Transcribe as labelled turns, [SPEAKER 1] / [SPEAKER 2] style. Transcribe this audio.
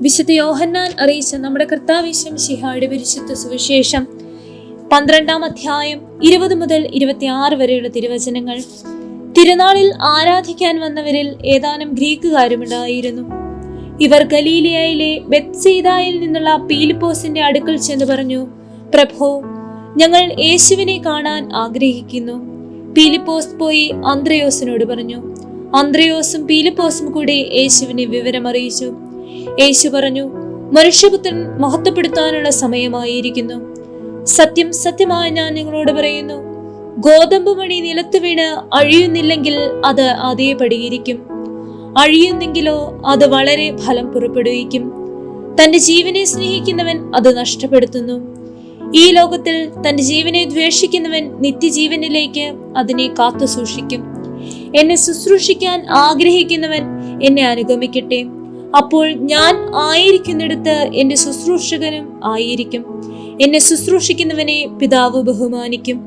[SPEAKER 1] വിശുദ്ധ യോഹന്നാൻ അറിയിച്ച നമ്മുടെ കർത്താവിശ്വം ശിഹായുടെ പരിശുദ്ധ സുവിശേഷം 12-ാം അധ്യായം 20 മുതൽ 26 വരെയുള്ള തിരുവചനങ്ങൾ. തിരുനാളിൽ ആരാധിക്കാൻ വന്നവരിൽ ഏതാനും ഗ്രീക്കുകാരുമുണ്ടായിരുന്നു. ഇവർ ഗലീലയയിലെ ബെത്സയിദായിൽ നിന്നുള്ള പീലിപ്പോസിന്റെ അടുക്കൽ ചെന്ന് പറഞ്ഞു, പ്രഭോ, ഞങ്ങൾ യേശുവിനെ കാണാൻ ആഗ്രഹിക്കുന്നു. പീലിപ്പോസ് പോയി അന്ത്രയോസിനോട് പറഞ്ഞു. അന്ത്രയോസും പീലിപ്പോസും കൂടി യേശുവിനെ വിവരമറിയിച്ചു. യേശു പറഞ്ഞു, മനുഷ്യപുത്രൻ മഹത്വപ്പെടുത്താനുള്ള സമയമായിരിക്കുന്നു. സത്യം സത്യമായി ഞാൻ നിങ്ങളോട് പറയുന്നു, ഗോതമ്പ് മണി നിലത്ത് വീണ് അഴിയുന്നില്ലെങ്കിൽ അത് അതേപടിയിരിക്കും. അഴിയുന്നെങ്കിലോ അത് വളരെ ഫലം പുറപ്പെടുവിക്കും. തന്റെ ജീവനെ സ്നേഹിക്കുന്നവൻ അത് നഷ്ടപ്പെടുത്തുന്നു. ഈ ലോകത്തിൽ തന്റെ ജീവനെ ദ്വേഷിക്കുന്നവൻ നിത്യജീവനിലേക്ക് അതിനെ കാത്തു സൂക്ഷിക്കും. എന്നെ ശുശ്രൂഷിക്കാൻ ആഗ്രഹിക്കുന്നവൻ എന്നെ അനുഗമിക്കട്ടെ. അപ്പോൾ ഞാൻ ആയിരിക്കുന്നിടത്ത് എന്റെ ശുശ്രൂഷകനും ആയിരിക്കും. എന്നെ ശുശ്രൂഷിക്കുന്നവനെ പിതാവ് ബഹുമാനിക്കും.